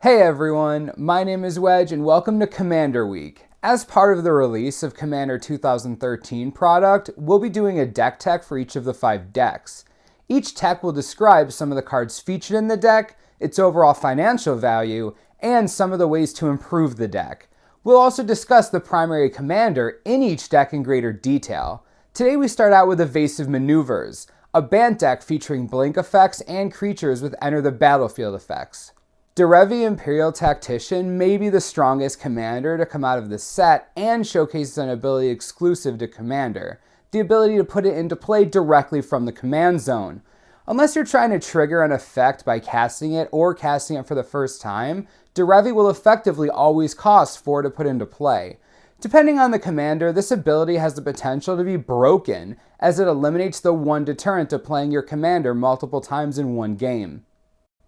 Hey everyone, my name is Wedge and welcome to Commander Week. As part of the release of Commander 2013 product, we'll be doing a deck tech for each of the 5 decks. Each tech will describe some of the cards featured in the deck, its overall financial value, and some of the ways to improve the deck. We'll also discuss the primary commander in each deck in greater detail. Today we start out with Evasive Maneuvers, a Bant deck featuring blink effects and creatures with enter the battlefield effects. Derevi Empyrial Tactician may be the strongest commander to come out of this set and showcases an ability exclusive to Commander, the ability to put it into play directly from the command zone. Unless you're trying to trigger an effect by casting it or casting it for the first time, Derevi will effectively always cost 4 to put into play. Depending on the commander, this ability has the potential to be broken, as it eliminates the one deterrent to playing your commander multiple times in one game.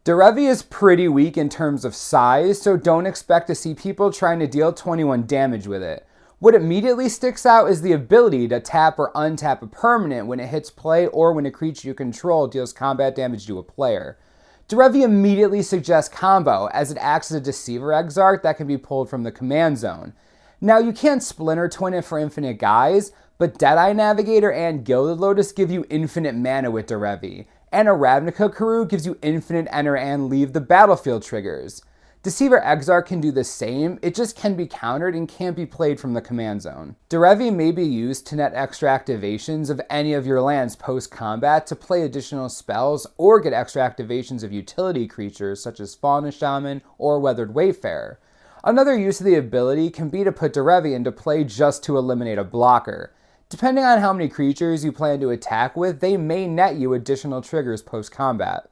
Derevi is pretty weak in terms of size, so don't expect to see people trying to deal 21 damage with it. What immediately sticks out is the ability to tap or untap a permanent when it hits play or when a creature you control deals combat damage to a player. Derevi immediately suggests combo, as it acts as a Deceiver Exarch that can be pulled from the command zone. Now, you can't Splinter Twin it for infinite guys, but Deadeye Navigator and Gilded Lotus give you infinite mana with Derevi, and a Ravnica Karoo gives you infinite enter and leave the battlefield triggers. Deceiver Exarch can do the same, it just can be countered and can't be played from the command zone. Derevi may be used to net extra activations of any of your lands post-combat to play additional spells or get extra activations of utility creatures such as Fallen Shaman or Weathered Wayfarer. Another use of the ability can be to put Derevi into play just to eliminate a blocker. Depending on how many creatures you plan to attack with, they may net you additional triggers post-combat.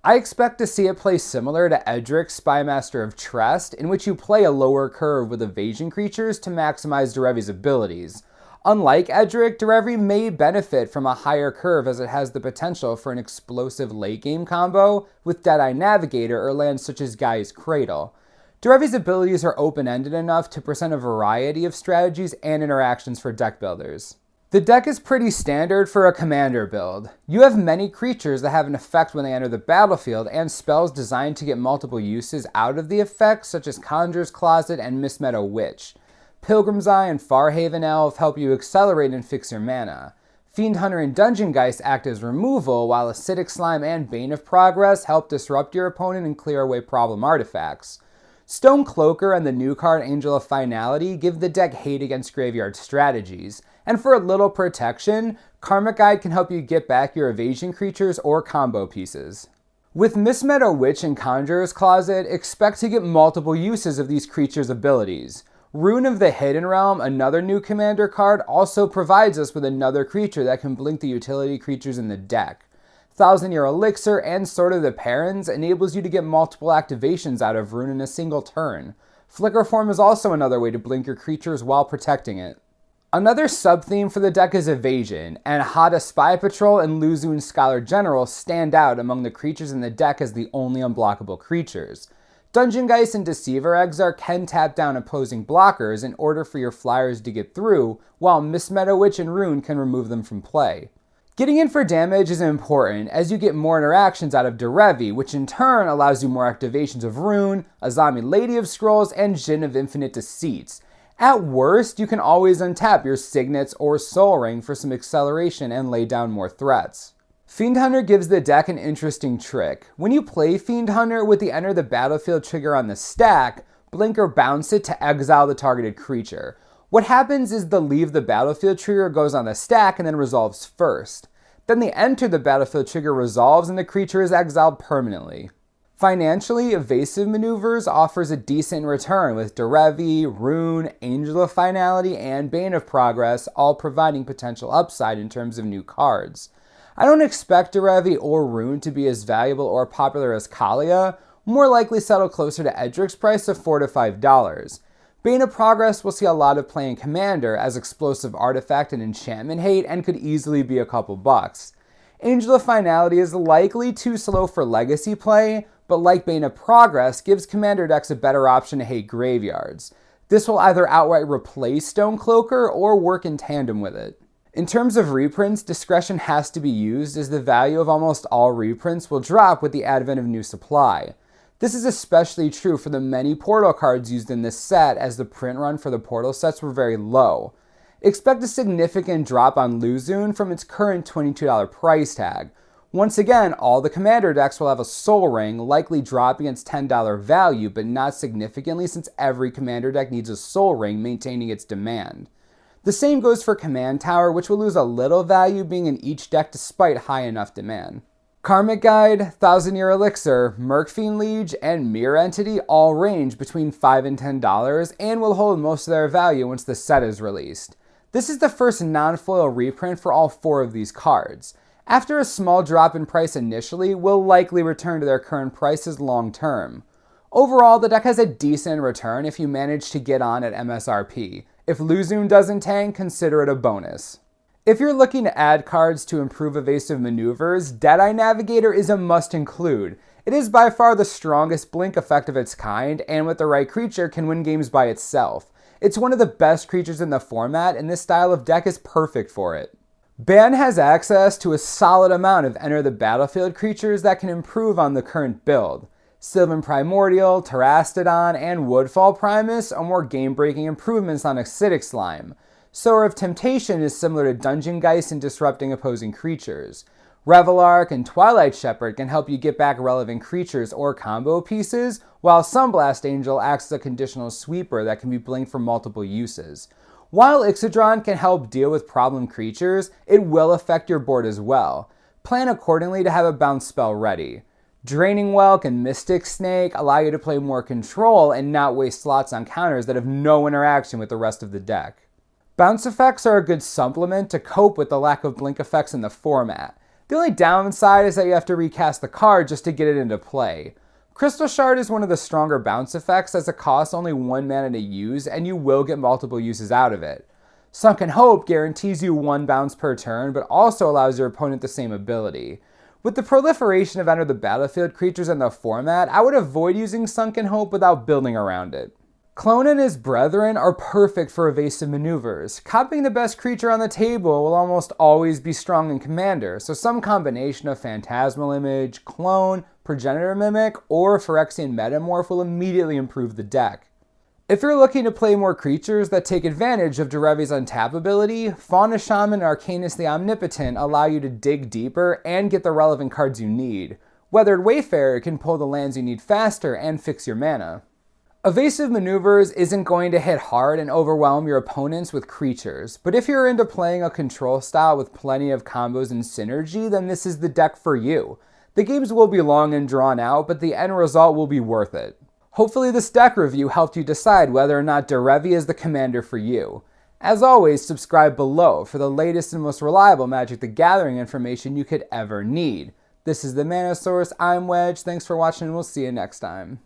I expect to see it play similar to Edric's Spymaster of Trest, in which you play a lower curve with evasion creatures to maximize Derevi's abilities. Unlike Edric, Derevi may benefit from a higher curve as it has the potential for an explosive late-game combo with Deadeye Navigator or lands such as Gaia's Cradle. Derevi's abilities are open-ended enough to present a variety of strategies and interactions for deck builders. The deck is pretty standard for a commander build. You have many creatures that have an effect when they enter the battlefield and spells designed to get multiple uses out of the effect, such as Conjurer's Closet and Mistmeadow Witch. Pilgrim's Eye and Farhaven Elf help you accelerate and fix your mana. Fiend Hunter and Dungeon Geist act as removal, while Acidic Slime and Bane of Progress help disrupt your opponent and clear away problem artifacts. Stonecloaker and the new card Angel of Finality give the deck hate against graveyard strategies, and for a little protection, Karmic Guide can help you get back your evasion creatures or combo pieces. With Mistmeadow Witch and Conjurer's Closet, expect to get multiple uses of these creatures' abilities. Rune of the Hidden Realm, another new commander card, also provides us with another creature that can blink the utility creatures in the deck. Thousand Year Elixir and Sword of the Parents enables you to get multiple activations out of Rune in a single turn. Flicker Form is also another way to blink your creatures while protecting it. Another sub-theme for the deck is evasion, and Hada Spy Patrol and Luzun Scholar General stand out among the creatures in the deck as the only unblockable creatures. Dungeon Geist and Deceiver Exarch can tap down opposing blockers in order for your flyers to get through, while Mistmeadow Witch and Rune can remove them from play. Getting in for damage is important as you get more interactions out of Derevi, which in turn allows you more activations of Rune, Azami Lady of Scrolls, and Djinn of Infinite Deceits. At worst, you can always untap your Signets or Soul Ring for some acceleration and lay down more threats. Fiend Hunter gives the deck an interesting trick. When you play Fiend Hunter with the enter the battlefield trigger on the stack, blink or bounce it to exile the targeted creature. What happens is the leave the battlefield trigger goes on the stack and then resolves first. Then the enter the battlefield trigger resolves and the creature is exiled permanently. Financially, Evasive Maneuvers offers a decent return with Derevi, Rune, Angel of Finality, and Bane of Progress all providing potential upside in terms of new cards. I don't expect Derevi or Rune to be as valuable or popular as Kaalia, more likely settle closer to Edric's price of $4 to $5. Bane of Progress will see a lot of play in Commander as explosive artifact and enchantment hate and could easily be a couple bucks. Angel of Finality is likely too slow for legacy play, but like Bane of Progress, gives Commander decks a better option to hate graveyards. This will either outright replace Stonecloaker or work in tandem with it. In terms of reprints, discretion has to be used as the value of almost all reprints will drop with the advent of new supply. This is especially true for the many portal cards used in this set, as the print run for the portal sets were very low. Expect a significant drop on Luzun from its current $22 price tag. Once again, all the Commander decks will have a Soul Ring, likely dropping its $10 value, but not significantly since every Commander deck needs a Soul Ring maintaining its demand. The same goes for Command Tower, which will lose a little value being in each deck despite high enough demand. Karmic Guide, Thousand Year Elixir, Murkfiend Liege, and Mirror Entity all range between $5 and $10 and will hold most of their value once the set is released. This is the first non-foil reprint for all 4 of these cards. After a small drop in price initially, will likely return to their current prices long term. Overall, the deck has a decent return if you manage to get on at MSRP. If Luzun doesn't tank, consider it a bonus. If you're looking to add cards to improve Evasive Maneuvers, Deadeye Navigator is a must include. It is by far the strongest blink effect of its kind, and with the right creature can win games by itself. It's one of the best creatures in the format, and this style of deck is perfect for it. Bant has access to a solid amount of enter the battlefield creatures that can improve on the current build. Sylvan Primordial, Terastodon, and Woodfall Primus are more game-breaking improvements on Acidic Slime. Sower of Temptation is similar to Dungeon Geist in disrupting opposing creatures. Revelark and Twilight Shepherd can help you get back relevant creatures or combo pieces, while Sunblast Angel acts as a conditional sweeper that can be blinked for multiple uses. While Ixodron can help deal with problem creatures, it will affect your board as well. Plan accordingly to have a bounce spell ready. Draining Whelk and Mystic Snake allow you to play more control and not waste slots on counters that have no interaction with the rest of the deck. Bounce effects are a good supplement to cope with the lack of blink effects in the format. The only downside is that you have to recast the card just to get it into play. Crystal Shard is one of the stronger bounce effects as it costs only 1 mana to use and you will get multiple uses out of it. Sunken Hope guarantees you 1 bounce per turn but also allows your opponent the same ability. With the proliferation of enter the battlefield creatures in the format, I would avoid using Sunken Hope without building around it. Clone and his brethren are perfect for Evasive Maneuvers. Copying the best creature on the table will almost always be strong in Commander, so some combination of Phantasmal Image, Clone, Progenitor Mimic, or Phyrexian Metamorph will immediately improve the deck. If you're looking to play more creatures that take advantage of Derevi's untap ability, Fauna Shaman and Arcanus the Omnipotent allow you to dig deeper and get the relevant cards you need. Weathered Wayfarer can pull the lands you need faster and fix your mana. Evasive Maneuvers isn't going to hit hard and overwhelm your opponents with creatures, but if you're into playing a control style with plenty of combos and synergy, then this is the deck for you. The games will be long and drawn out, but the end result will be worth it. Hopefully this deck review helped you decide whether or not Derevi is the commander for you. As always, subscribe below for the latest and most reliable Magic the Gathering information you could ever need. This is the Mana Source, I'm Wedge, thanks for watching and we'll see you next time.